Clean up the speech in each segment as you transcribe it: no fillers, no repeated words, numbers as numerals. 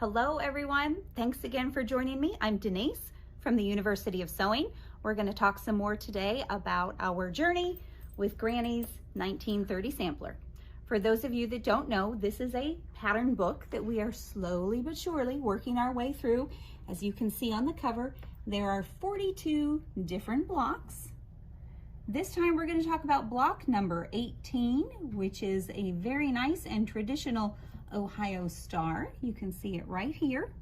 Hello everyone, thanks again for joining me. I'm Denise from the University of Sewing. We're going to talk some more today about our journey with Granny's 1930 sampler. For those of you that don't know, this is a pattern book that we are slowly but surely working our way through. As you can see on the cover, there are 42 different blocks. This time we're going to talk about block number 18, which is a very nice and traditional Ohio star. You can see it right here.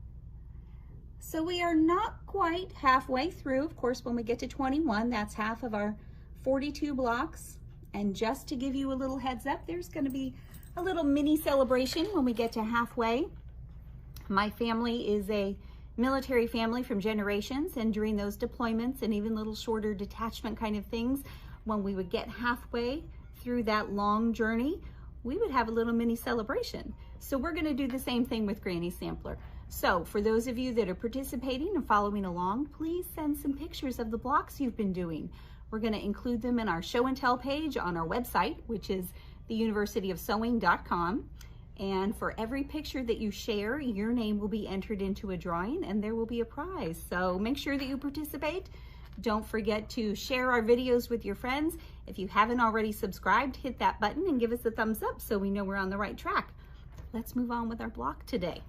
So we are not quite halfway through. Of course, when we get to 21, that's half of our 42 blocks. And just to give you a little heads up, there's going to be a little mini celebration when we get to halfway. My family is a military family from generations, and during those deployments and even little shorter detachment kind of things, when we would get halfway through that long journey, we would have a little mini celebration. So we're going to do the same thing with Granny's sampler. So for those of you that are participating and following along, please send some pictures of the blocks you've been doing. We're going to include them in our show and tell page on our website, which is theuniversityofsewing.com. And for every picture that you share, your name will be entered into a drawing and there will be a prize. So make sure that you participate. Don't forget to share our videos with your friends. If you haven't already subscribed, hit that button and give us a thumbs up so we know we're on the right track. Let's move on with our block today.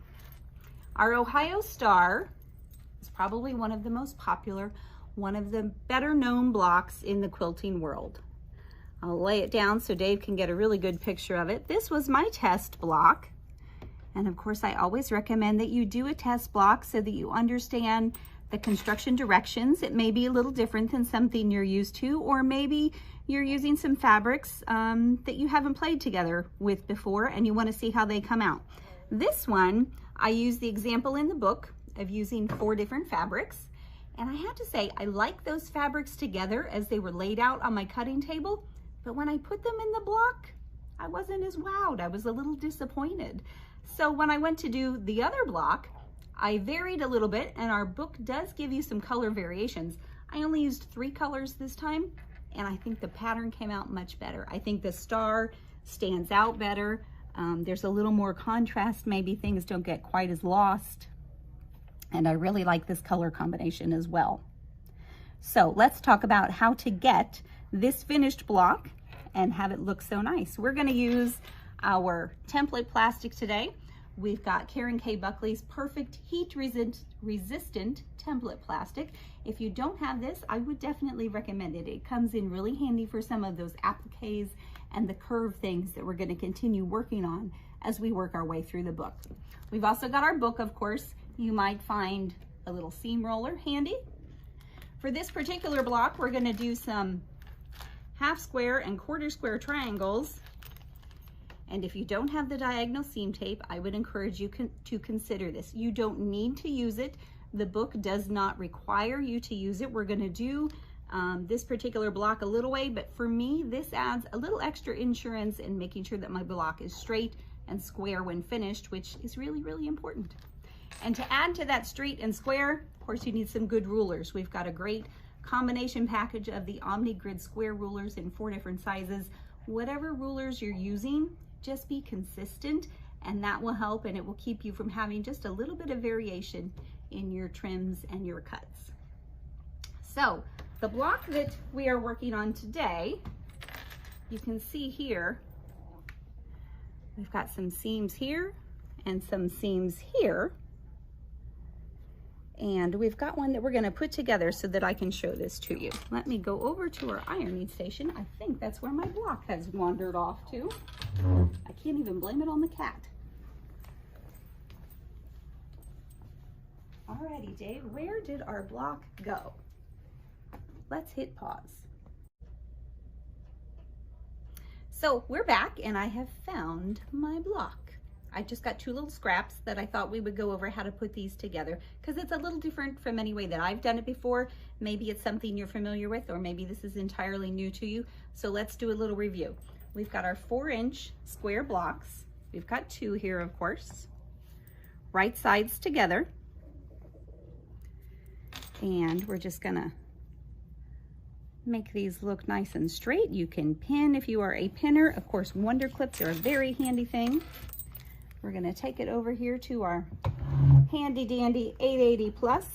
Our Ohio star is probably one of the most popular, one of the better known blocks in the quilting world. I'll lay it down so Dave can get a really good picture of it. This was my test block. And of course, I always recommend that you do a test block so that you understand the construction directions. It may be a little different than something you're used to, or maybe you're using some fabrics that you haven't played together with before and you want to see how they come out. This one, I use the example in the book of using 4 different fabrics. And I have to say, I like those fabrics together as they were laid out on my cutting table. But when I put them in the block, I wasn't as wowed. I was a little disappointed. So when I went to do the other block, I varied a little bit, and our book does give you some color variations. I only used 3 colors this time, and I think the pattern came out much better. I think the star stands out better. There's a little more contrast. Maybe things don't get quite as lost. And I really like this color combination as well. So let's talk about how to get this finished block and have it look so nice. We're going to use our template plastic today. We've got Karen K. Buckley's Perfect Heat Resistant Template Plastic. If you don't have this, I would definitely recommend it. It comes in really handy for some of those appliques and the curve things that we're going to continue working on as we work our way through the book. We've also got our book, of course. You might find a little seam roller handy. For this particular block, we're going to do some half square and quarter square triangles. And if you don't have the diagonal seam tape, I would encourage you to consider this. You don't need to use it. The book does not require you to use it. We're going to do this particular block a little way, but for me, this adds a little extra insurance in making sure that my block is straight and square when finished, which is really, really important. And to add to that straight and square, of course, you need some good rulers. We've got a great combination package of the Omni Grid square rulers in 4 different sizes. Whatever rulers you're using, just be consistent, and that will help, and it will keep you from having just a little bit of variation in your trims and your cuts. So the block that we are working on today, you can see here, we've got some seams here and some seams here. And we've got one that we're going to put together so that I can show this to you. Let me go over to our ironing station. I think that's where my block has wandered off to. I can't even blame it on the cat. Alrighty, Dave, where did our block go? Let's hit pause. So we're back and I have found my block. I just got 2 little scraps that I thought we would go over how to put these together because it's a little different from any way that I've done it before. Maybe it's something you're familiar with, or maybe this is entirely new to you. So let's do a little review. We've got our 4-inch square blocks. We've got 2 here, of course, right sides together. And we're just gonna make these look nice and straight. You can pin if you are a pinner. Of course, wonder clips are a very handy thing. We're going to take it over here to our handy dandy 880 plus.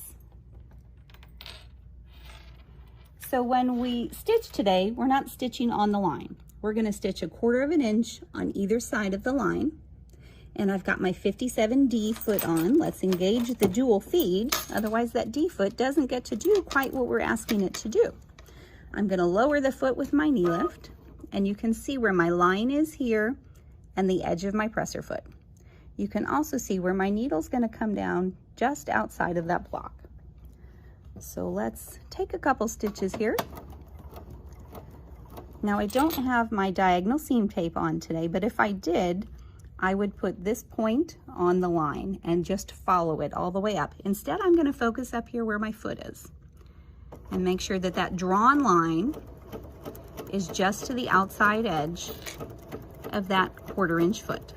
So when we stitch today, we're not stitching on the line. We're going to stitch 1/4 of an inch on either side of the line. And I've got my 57D foot on. Let's engage the dual feed. Otherwise that D foot doesn't get to do quite what we're asking it to do. I'm going to lower the foot with my knee lift, and you can see where my line is here and the edge of my presser foot. You can also see where my needle's going to come down just outside of that block. So let's take a couple stitches here. Now I don't have my diagonal seam tape on today, but if I did, I would put this point on the line and just follow it all the way up. Instead, I'm going to focus up here where my foot is and make sure that that drawn line is just to the outside edge of that 1/4 inch foot.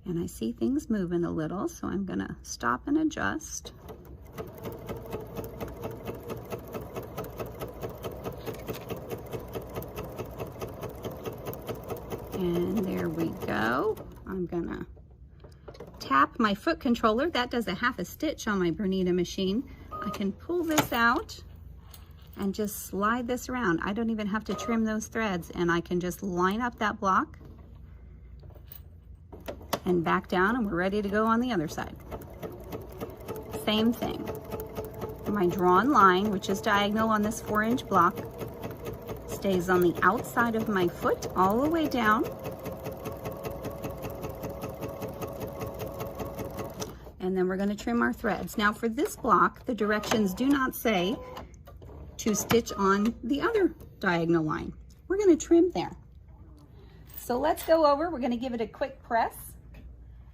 And I see things moving a little, so I'm going to stop and adjust. And there we go. I'm going to tap my foot controller. That does a 1/2 stitch on my Bernina machine. I can pull this out and just slide this around. I don't even have to trim those threads, and I can just line up that block and back down, and we're ready to go on the other side. Same thing. My drawn line, which is diagonal on this 4-inch block, stays on the outside of my foot all the way down. And then we're going to trim our threads. Now for this block, the directions do not say to stitch on the other diagonal line. We're going to trim there. So let's go over, we're going to give it a quick press,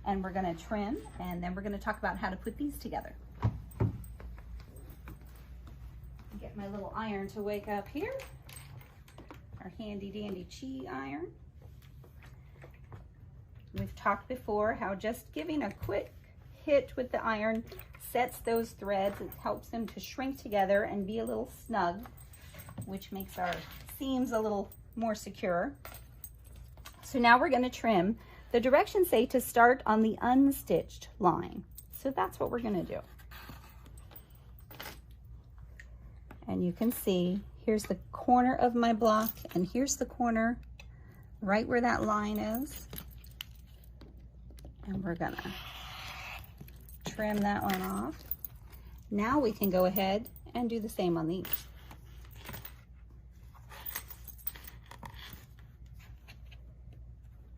and we're going to trim, and then we're going to talk about how to put these together. Get my little iron to wake up here. Our handy dandy chi iron. We've talked before how just giving a quick hit with the iron sets those threads. It helps them to shrink together and be a little snug, which makes our seams a little more secure. So now we're going to trim. The directions say to start on the unstitched line. So that's what we're going to do. And you can see, here's the corner of my block, and here's the corner right where that line is. And we're gonna trim that one off. Now we can go ahead and do the same on these.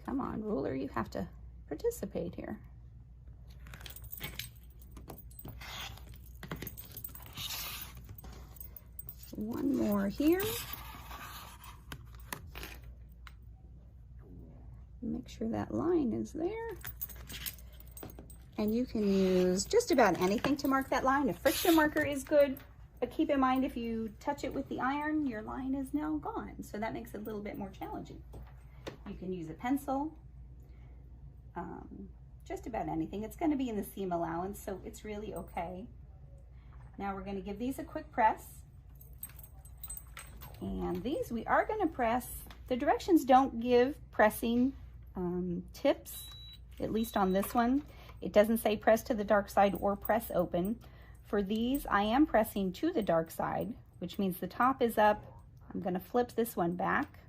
Come on, ruler, you have to participate here. One more here. Make sure that line is there. And you can use just about anything to mark that line. A friction marker is good, but keep in mind if you touch it with the iron, your line is now gone. So that makes it a little bit more challenging. You can use a pencil, just about anything. It's going to be in the seam allowance, so it's really okay. Now we're going to give these a quick press. And these we are going to press. The directions don't give pressing tips, at least on this one. It doesn't say press to the dark side or press open. For these, I am pressing to the dark side, which means the top is up. I'm going to flip this one back.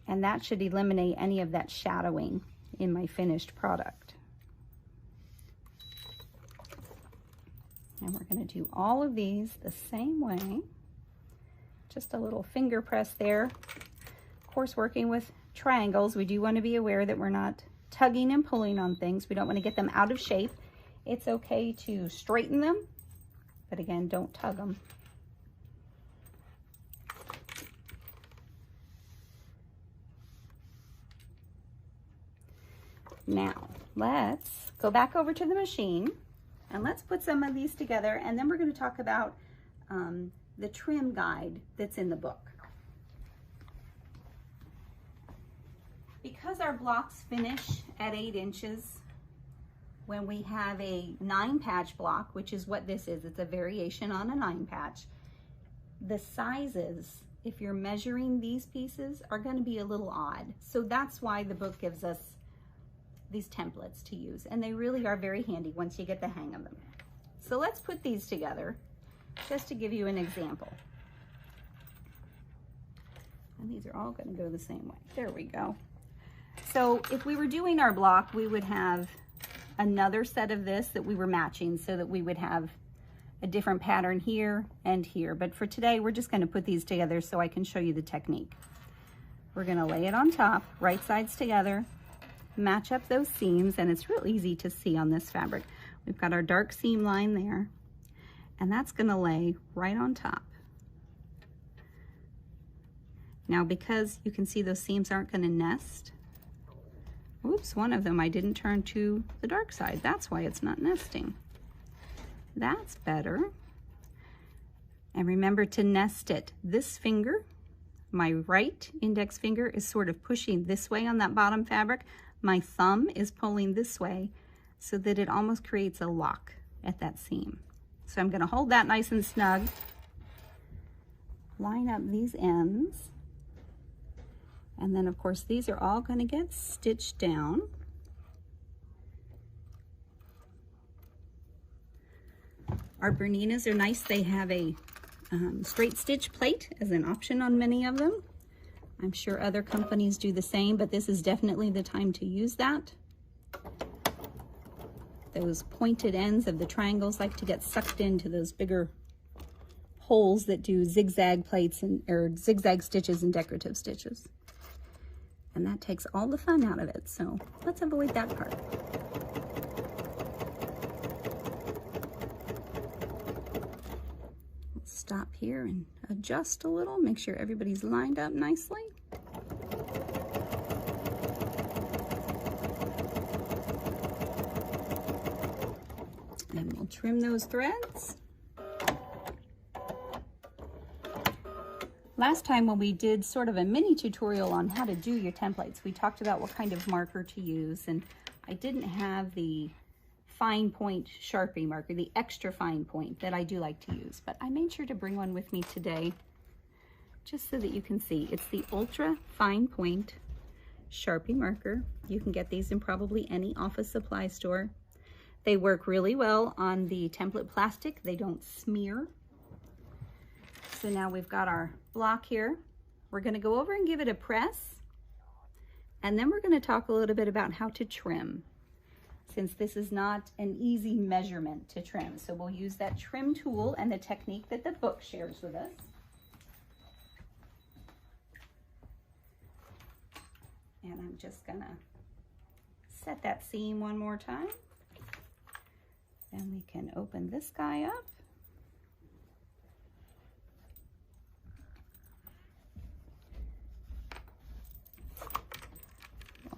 And that should eliminate any of that shadowing in my finished product. And we're going to do all of these the same way. Just a little finger press there. Of course, working with triangles, we do want to be aware that we're not tugging and pulling on things. We don't want to get them out of shape. It's okay to straighten them, but again, don't tug them. Now, let's go back over to the machine and let's put some of these together, and then we're going to talk about the trim guide that's in the book. Because our blocks finish at 8 inches, when we have a 9-patch block, which is what this is, it's a variation on a 9-patch, the sizes if you're measuring these pieces, are going to be a little odd. So that's why the book gives us these templates to use, and they really are very handy once you get the hang of them. So let's put these together just to give you an example. And these are all going to go the same way. There we go. So if we were doing our block, we would have another set of this that we were matching so that we would have a different pattern here and here. But for today, we're just going to put these together so I can show you the technique. We're going to lay it on top, right sides together, match up those seams, and it's real easy to see on this fabric. We've got our dark seam line there, and that's going to lay right on top. Now, because you can see those seams aren't going to nest, oops, one of them I didn't turn to the dark side. That's why it's not nesting. That's better. And remember to nest it. This finger, my right index finger, is sort of pushing this way on that bottom fabric. My thumb is pulling this way so that it almost creates a lock at that seam. So I'm going to hold that nice and snug, line up these ends, and then of course these are all going to get stitched down. Our Berninas are nice. They have a straight stitch plate as an option on many of them. I'm sure other companies do the same, but this is definitely the time to use that. Those pointed ends of the triangles like to get sucked into those bigger holes that do zigzag plates or zigzag stitches and decorative stitches. And that takes all the fun out of it, so let's avoid that part. Stop here and adjust a little, make sure everybody's lined up nicely. And we'll trim those threads. Last time when we did sort of a mini tutorial on how to do your templates, we talked about what kind of marker to use, and I didn't have the fine point Sharpie marker, the extra fine point that I do like to use, but I made sure to bring one with me today just so that you can see. It's the ultra fine point Sharpie marker. You can get these in probably any office supply store. They work really well on the template plastic. They don't smear. So now we've got our block here. We're going to go over and give it a press, and then we're going to talk a little bit about how to trim, since this is not an easy measurement to trim. So we'll use that trim tool and the technique that the book shares with us. And I'm just gonna set that seam one more time. And we can open this guy up.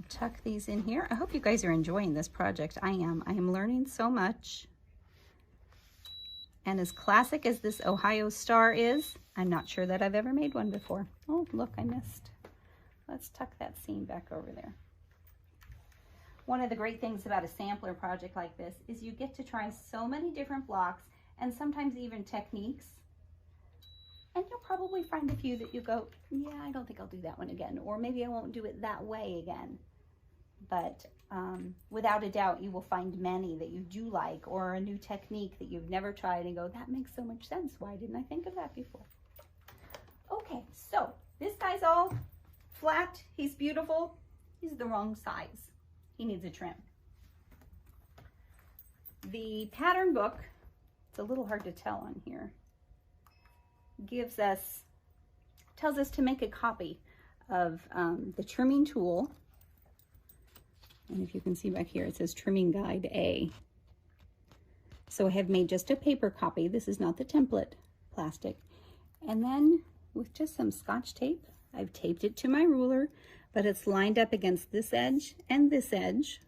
Tuck these in here. I hope you guys are enjoying this project. I am. I am learning so much. And as classic as this Ohio star is, I'm not sure that I've ever made one before. Oh, look, I missed. Let's tuck that seam back over there. One of the great things about a sampler project like this is you get to try so many different blocks and sometimes even techniques. And you'll probably find a few that you go, yeah, I don't think I'll do that one again. Or maybe I won't do it that way again. But without a doubt, you will find many that you do like, or a new technique that you've never tried and go, that makes so much sense. Why didn't I think of that before? Okay, so this guy's all flat. He's beautiful. He's the wrong size. He needs a trim. The pattern book, it's a little hard to tell on here, tells us to make a copy of the trimming tool. And if you can see back here, it says Trimming Guide A. So I have made just a paper copy. This is not the template plastic. And then with just some Scotch tape, I've taped it to my ruler, but it's lined up against this edge and this edge.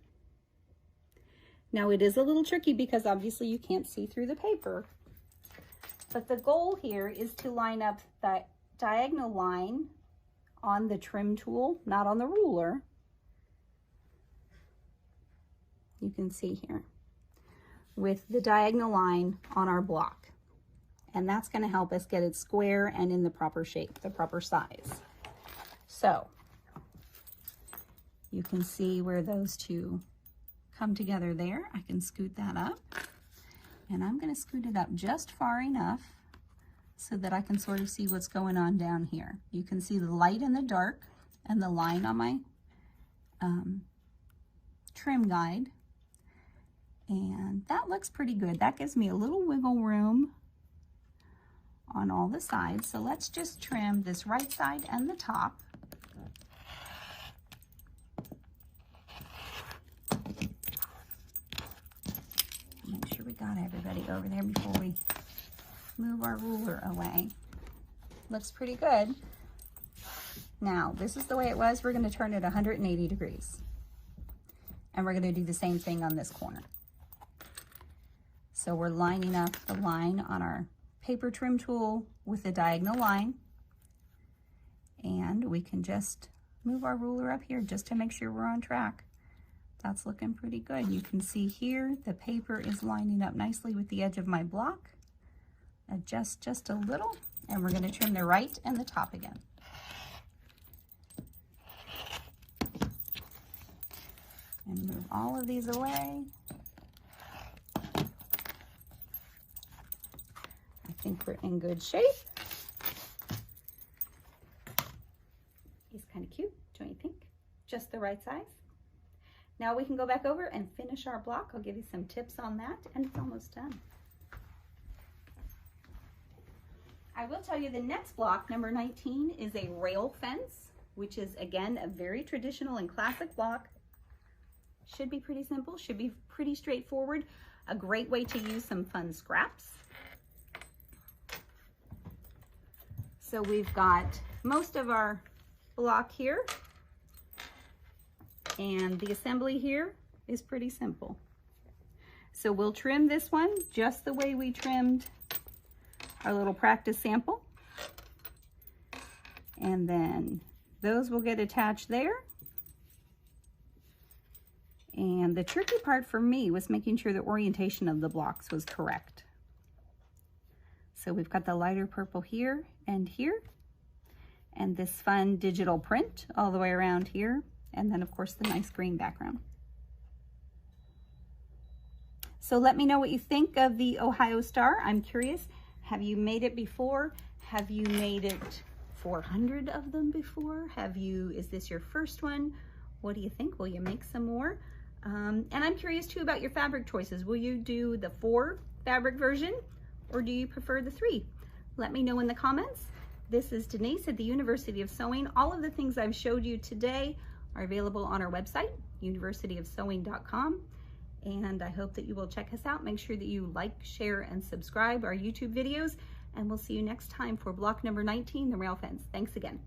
Now it is a little tricky because obviously you can't see through the paper. But the goal here is to line up the diagonal line on the trim tool, not on the ruler. You can see here, with the diagonal line on our block. and that's going to help us get it square and in the proper shape, the proper size. So you can see where those two come together there. I can scoot that up, and I'm going to scoot it up just far enough so that I can sort of see what's going on down here. You can see the light and the dark and the line on my trim guide, and that looks pretty good. That gives me a little wiggle room on all the sides. So let's just trim this right side and the top. Make sure we got everybody over there before we move our ruler away. Looks pretty good. Now, this is the way it was. We're going to turn it 180 degrees. And we're going to do the same thing on this corner. So we're lining up the line on our paper trim tool with the diagonal line. And we can just move our ruler up here just to make sure we're on track. That's looking pretty good. You can see here the paper is lining up nicely with the edge of my block. Adjust just a little, and we're going to trim the right and the top again. And move all of these away. I think we're in good shape. He's kind of cute, don't you think? Just the right size. Now we can go back over and finish our block. I'll give you some tips on that, and it's almost done. I will tell you the next block, number 19, is a rail fence, which is, again, a very traditional and classic block. Should be pretty simple, should be pretty straightforward. A great way to use some fun scraps. So we've got most of our block here, and the assembly here is pretty simple. So we'll trim this one just the way we trimmed our little practice sample. And then those will get attached there. And the tricky part for me was making sure the orientation of the blocks was correct. So we've got the lighter purple here, and this fun digital print all the way around here, and then of course the nice green background. So let me know what you think of the Ohio Star. I'm curious, have you made it before? Have you made it 400 of them before? Is this your first one? What do you think? Will you make some more? And I'm curious too about your fabric choices. Will you do the 4 fabric version, or do you prefer the 3? Let me know in the comments. This is Denise at the University of Sewing. All of the things I've showed you today are available on our website, universityofsewing.com. And I hope that you will check us out. Make sure that you like, share, and subscribe our YouTube videos. And we'll see you next time for block number 19, the rail fence. Thanks again.